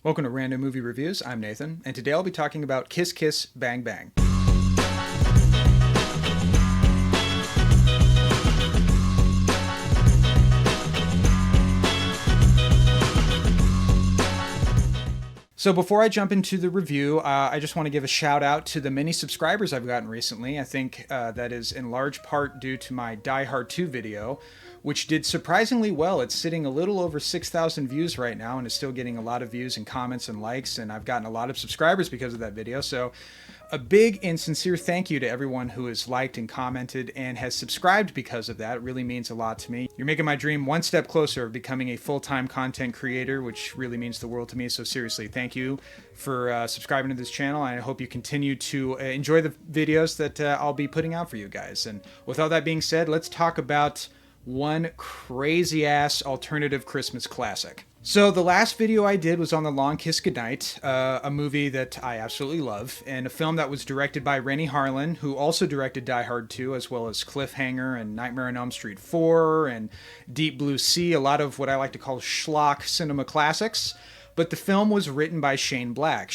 Welcome to Random Movie Reviews. I'm Nathan, and today I'll be talking about Kiss Kiss Bang Bang. So before I jump into the review, I just want to give a shout out to the many subscribers I've gotten recently. I think that is in large part due to my Die Hard 2 video, which did surprisingly well. It's sitting a little over 6,000 views right now and is still getting a lot of views and comments and likes, and I've gotten a lot of subscribers because of that video. So a big and sincere thank you to everyone who has liked and commented and has subscribed because of that. It really means a lot to me. You're making my dream one step closer of becoming a full-time content creator, which really means the world to me. So seriously, thank you for subscribing to this channel. And I hope you continue to enjoy the videos that I'll be putting out for you guys. And with all that being said, let's talk about one crazy-ass alternative Christmas classic. So the last video I did was on The Long Kiss Goodnight, a movie that I absolutely love, and a film that was directed by Renny Harlin, who also directed Die Hard 2, as well as Cliffhanger and Nightmare on Elm Street 4 and Deep Blue Sea, a lot of what I like to call schlock cinema classics. But the film was written by Shane Black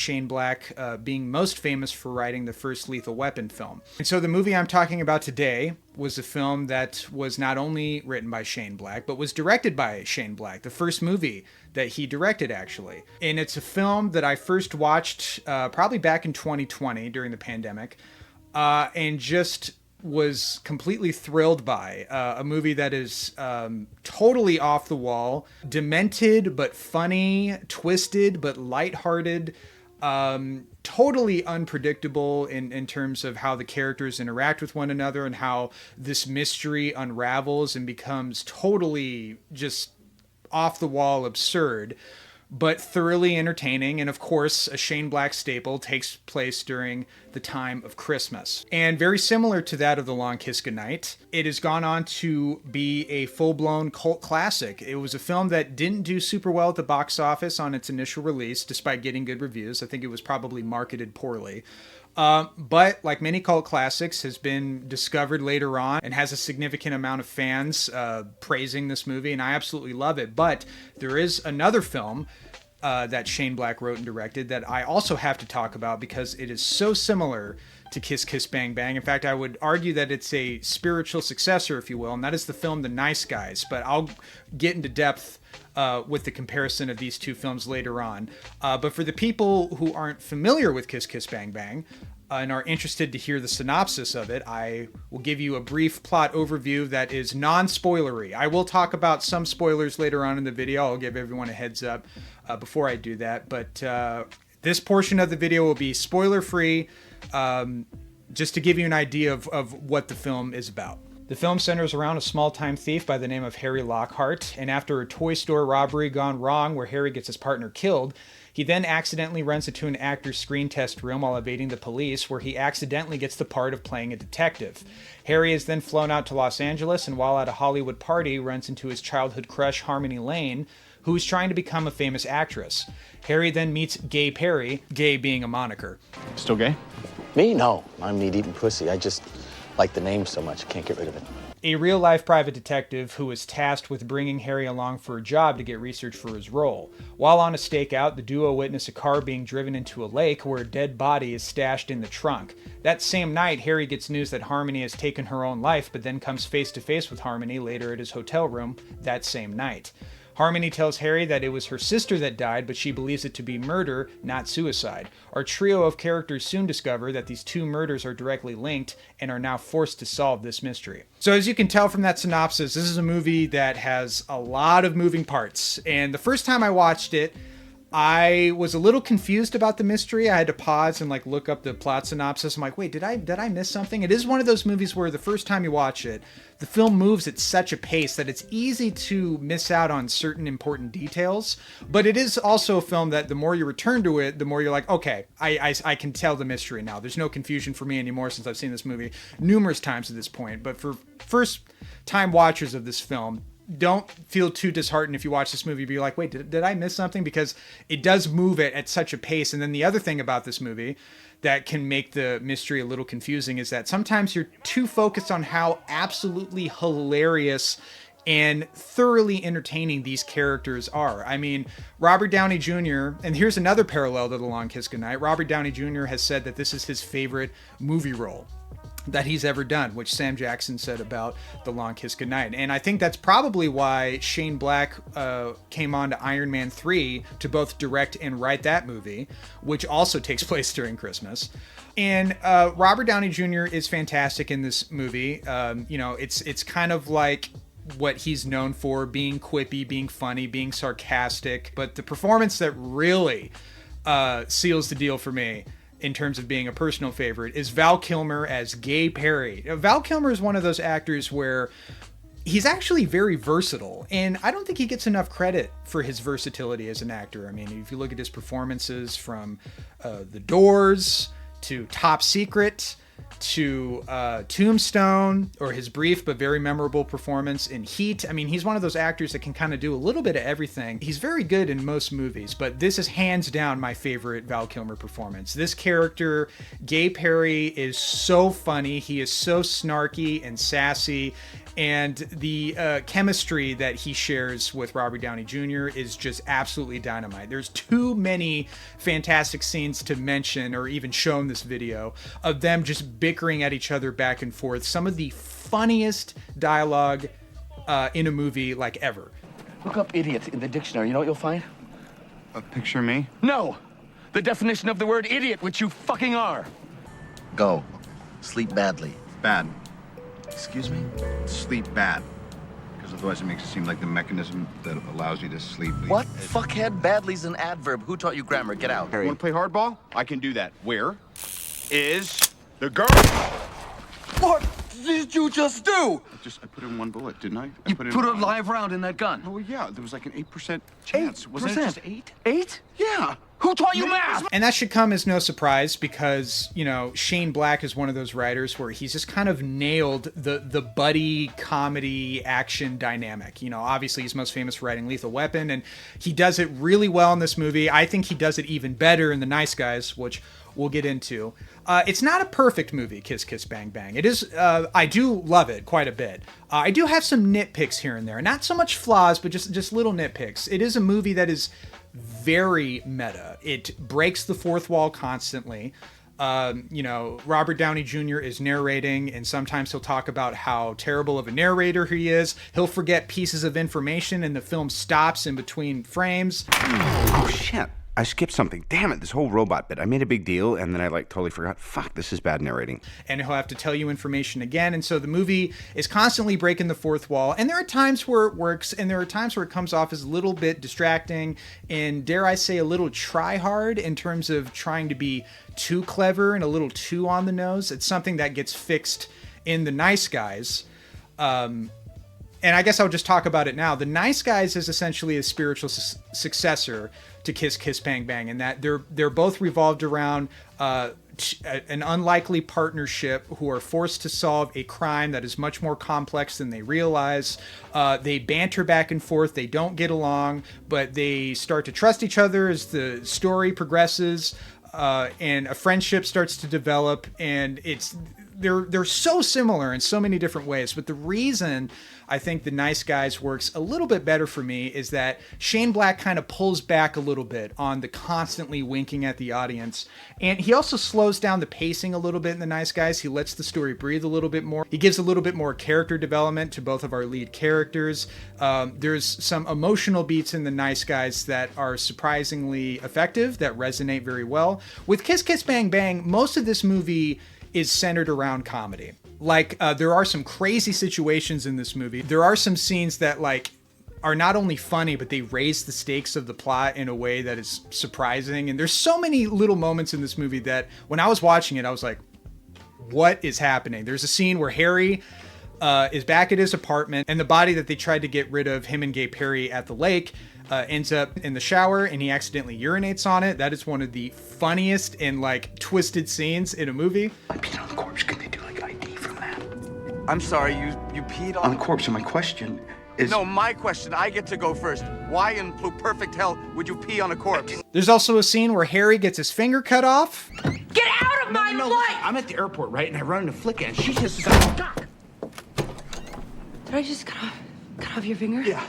being most famous for writing the first Lethal Weapon film. And so the movie I'm talking about today was a film that was not only written by Shane Black, but was directed by Shane Black, the first movie that he directed, actually. And it's a film that I first watched probably back in 2020 during the pandemic, and just was completely thrilled by. A movie that is totally off the wall, demented but funny, twisted but lighthearted, totally unpredictable in terms of how the characters interact with one another and how this mystery unravels and becomes totally just off the wall absurd, but thoroughly entertaining. And of course, a Shane Black staple, takes place during the time of Christmas. And very similar to that of The Long Kiss Goodnight, it has gone on to be a full-blown cult classic. It was a film that didn't do super well at the box office on its initial release, despite getting good reviews. I think it was probably marketed poorly. But like many cult classics, has been discovered later on and has a significant amount of fans praising this movie, and I absolutely love it. But there is another film that Shane Black wrote and directed that I also have to talk about because it is so similar to Kiss Kiss Bang Bang. In fact, I would argue that it's a spiritual successor, if you will, and that is the film The Nice Guys. But I'll get into depth with the comparison of these two films later on. But for the people who aren't familiar with Kiss Kiss Bang Bang and are interested to hear the synopsis of it, I will give you a brief plot overview that is non-spoilery. I will talk about some spoilers later on in the video. I'll give everyone a heads up before I do that. But this portion of the video will be spoiler-free, just to give you an idea of what the film is about. The film centers around a small-time thief by the name of Harry Lockhart, and after a toy store robbery gone wrong where Harry gets his partner killed, he then accidentally runs into an actor's screen test room while evading the police, where he accidentally gets the part of playing a detective. Harry is then flown out to Los Angeles, and while at a Hollywood party, runs into his childhood crush, Harmony Lane, who is trying to become a famous actress. Harry then meets Gay Perry, gay being a moniker. Still gay? Me? No. I'm meat-eating pussy. I just like the name so much, I can't get rid of it. A real-life private detective who is tasked with bringing Harry along for a job to get research for his role. While on a stakeout, the duo witness a car being driven into a lake where a dead body is stashed in the trunk. That same night, Harry gets news that Harmony has taken her own life, but then comes face-to-face with Harmony later at his hotel room that same night. Harmony tells Harry that it was her sister that died, but she believes it to be murder, not suicide. Our trio of characters soon discover that these two murders are directly linked and are now forced to solve this mystery. So as you can tell from that synopsis, this is a movie that has a lot of moving parts. And the first time I watched it, I was a little confused about the mystery. I had to pause and look up the plot synopsis. I'm like, wait, did I miss something? It is one of those movies where the first time you watch it, the film moves at such a pace that it's easy to miss out on certain important details. But it is also a film that the more you return to it, the more you're like, okay, I can tell the mystery now. There's no confusion for me anymore since I've seen this movie numerous times at this point. But for first time watchers of this film, don't feel too disheartened if you watch this movie, be like, wait, did I miss something? Because it does move it at such a pace. And then the other thing about this movie that can make the mystery a little confusing is that sometimes you're too focused on how absolutely hilarious and thoroughly entertaining these characters are. I mean, Robert Downey Jr., and here's another parallel to The Long Kiss Goodnight. Robert Downey Jr. has said that this is his favorite movie role that he's ever done, which Sam Jackson said about The Long Kiss Goodnight. And I think that's probably why Shane Black came on to Iron Man 3 to both direct and write that movie, which also takes place during Christmas. And Robert Downey Jr. is fantastic in this movie. It's kind of like what he's known for, being quippy, being funny, being sarcastic. But the performance that really seals the deal for me in terms of being a personal favorite is Val Kilmer as Gay Perry. Val Kilmer is one of those actors where he's actually very versatile, and I don't think he gets enough credit for his versatility as an actor. I mean, if you look at his performances from The Doors to Top Secret to Tombstone, or his brief but very memorable performance in Heat. I mean, he's one of those actors that can kind of do a little bit of everything. He's very good in most movies, but this is hands down my favorite Val Kilmer performance. This character, Gay Perry, is so funny. He is so snarky and sassy, and the chemistry that he shares with Robert Downey Jr. is just absolutely dynamite. There's too many fantastic scenes to mention or even show in this video of them just bickering at each other back and forth. Some of the funniest dialogue in a movie like ever. Look up idiot in the dictionary. You know what you'll find? Picture me? No! The definition of the word idiot, which you fucking are. Go. Sleep badly. Bad. Excuse me? Sleep bad. Because otherwise it makes it seem like the mechanism that allows you to sleep. What? Fuckhead? Badly's an adverb. Who taught you grammar? Get out. You want to play hardball? I can do that. Where is the girl? What did you just do? I put in one bullet, didn't I? You put a live round in that gun. Oh, yeah. There was like an 8% chance. Wasn't it just 8? 8? Yeah. Who taught you math? And that should come as no surprise because, Shane Black is one of those writers where he's just kind of nailed the buddy comedy action dynamic. Obviously he's most famous for writing Lethal Weapon, and he does it really well in this movie. I think he does it even better in The Nice Guys, which we'll get into. It's not a perfect movie, Kiss Kiss Bang Bang. It is. I do love it quite a bit. I do have some nitpicks here and there. Not so much flaws, but just little nitpicks. It is a movie that is very meta. It breaks the fourth wall constantly. Robert Downey Jr. is narrating, and sometimes he'll talk about how terrible of a narrator he is. He'll forget pieces of information, and the film stops in between frames. Oh, shit. I skipped something. Damn it, this whole robot bit. I made a big deal, and then I totally forgot. Fuck, this is bad narrating. And he'll have to tell you information again. And so the movie is constantly breaking the fourth wall. And there are times where it works, and there are times where it comes off as a little bit distracting and, dare I say, a little try-hard in terms of trying to be too clever and a little too on the nose. It's something that gets fixed in The Nice Guys. And I guess I'll just talk about it now. The Nice Guys is essentially a spiritual successor to Kiss Kiss Bang Bang, in that they're both revolved around an unlikely partnership who are forced to solve a crime that is much more complex than they realize. They banter back and forth. They don't get along, but they start to trust each other as the story progresses, and a friendship starts to develop. And they're so similar in so many different ways. But the reason I think The Nice Guys works a little bit better for me is that Shane Black kind of pulls back a little bit on the constantly winking at the audience. And he also slows down the pacing a little bit in The Nice Guys. He lets the story breathe a little bit more. He gives a little bit more character development to both of our lead characters. There's some emotional beats in The Nice Guys that are surprisingly effective, that resonate very well. With Kiss Kiss Bang Bang, most of this movie is centered around comedy. There are some crazy situations in this movie. There are some scenes that are not only funny, but they raise the stakes of the plot in a way that is surprising. And there's so many little moments in this movie that when I was watching it, I was like, what is happening? There's a scene where Harry is back at his apartment, and the body that they tried to get rid of, him and Gay Perry at the lake, ends up in the shower, and he accidentally urinates on it. That is one of the funniest and twisted scenes in a movie. I peed on the corpse. Can they do ID from that? I'm sorry, you peed On the corpse, and my question is... No, my question. I get to go first. Why in perfect hell would you pee on a corpse? There's also a scene where Harry gets his finger cut off. Get out of my life! I'm at the airport, right? And I run into Flicka, and she just... Did I just cut Cut off your finger? Yeah.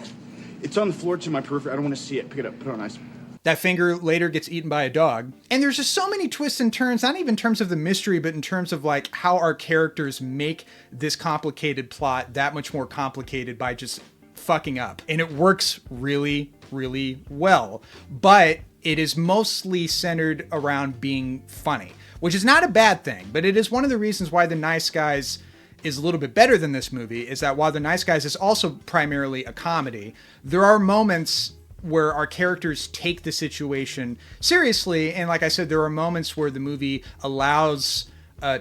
It's on the floor to my periphery. I don't want to see it. Pick it up. Put it on ice. That finger later gets eaten by a dog. And there's just so many twists and turns, not even in terms of the mystery, but in terms of like how our characters make this complicated plot that much more complicated by just fucking up. And it works really, really well. But it is mostly centered around being funny, which is not a bad thing, but it is one of the reasons why The Nice Guys is a little bit better than this movie, is that while The Nice Guys is also primarily a comedy, there are moments where our characters take the situation seriously. And like I said, there are moments where the movie allows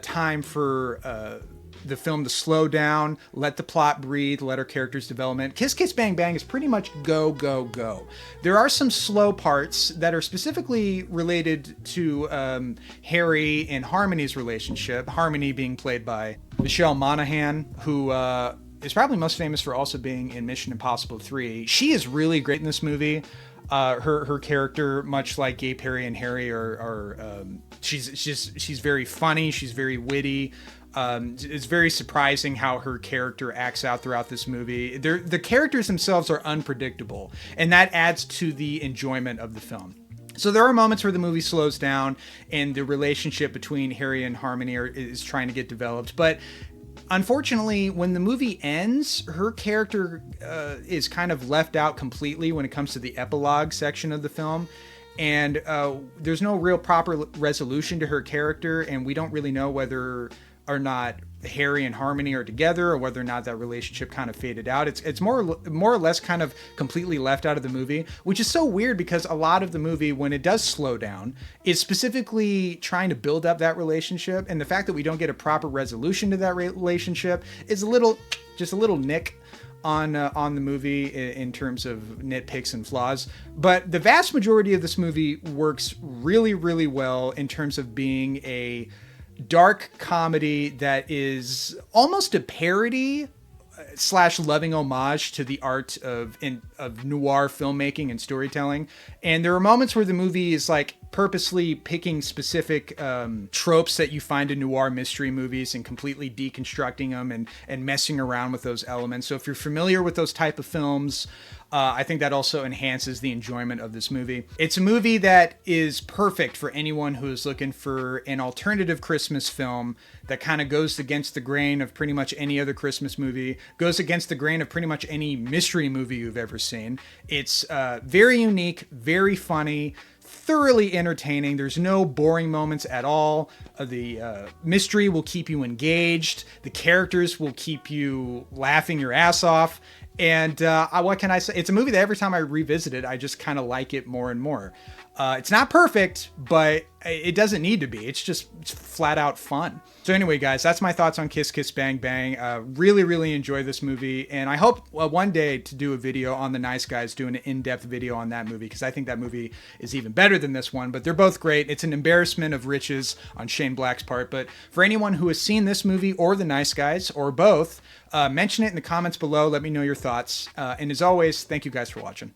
time for the film to slow down, let the plot breathe, let our characters development. Kiss Kiss Bang Bang is pretty much go, go, go. There are some slow parts that are specifically related to Harry and Harmony's relationship. Harmony being played by Michelle Monaghan, who is probably most famous for also being in Mission Impossible 3. She is really great in this movie. Her character, much like Gabe, Harry, and Harry, she's very funny. She's very witty. It's very surprising how her character acts out throughout this movie. The characters themselves are unpredictable, and that adds to the enjoyment of the film. So there are moments where the movie slows down and the relationship between Harry and Harmony is trying to get developed. But unfortunately, when the movie ends, her character is kind of left out completely when it comes to the epilogue section of the film. And there's no real proper resolution to her character, and we don't really know whether or not Harry and Harmony are together, or whether or not that relationship kind of faded out. It's more or less kind of completely left out of the movie, which is so weird because a lot of the movie, when it does slow down, is specifically trying to build up that relationship. And the fact that we don't get a proper resolution to that relationship is just a little nick on the movie in terms of nitpicks and flaws. But the vast majority of this movie works really, really well in terms of being a dark comedy that is almost a parody / loving homage to the art of noir filmmaking and storytelling. And there are moments where the movie is like purposely picking specific tropes that you find in noir mystery movies and completely deconstructing them and messing around with those elements. So if you're familiar with those type of films, I think that also enhances the enjoyment of this movie. It's a movie that is perfect for anyone who is looking for an alternative Christmas film that kind of goes against the grain of pretty much any other Christmas movie, goes against the grain of pretty much any mystery movie you've ever seen. It's very unique, very funny, thoroughly entertaining. There's no boring moments at all. The mystery will keep you engaged. The characters will keep you laughing your ass off. And what can I say? It's a movie that every time I revisit it, I just kind of like it more and more. It's not perfect, but it doesn't need to be. It's just flat out fun. So anyway, guys, that's my thoughts on Kiss Kiss Bang Bang. Really, really enjoy this movie. And I hope one day to do a video on The Nice Guys, doing an in-depth video on that movie, because I think that movie is even better than this one. But they're both great. It's an embarrassment of riches on Shane Black's part. But for anyone who has seen this movie or The Nice Guys or both, mention it in the comments below. Let me know your thoughts. And as always, thank you guys for watching.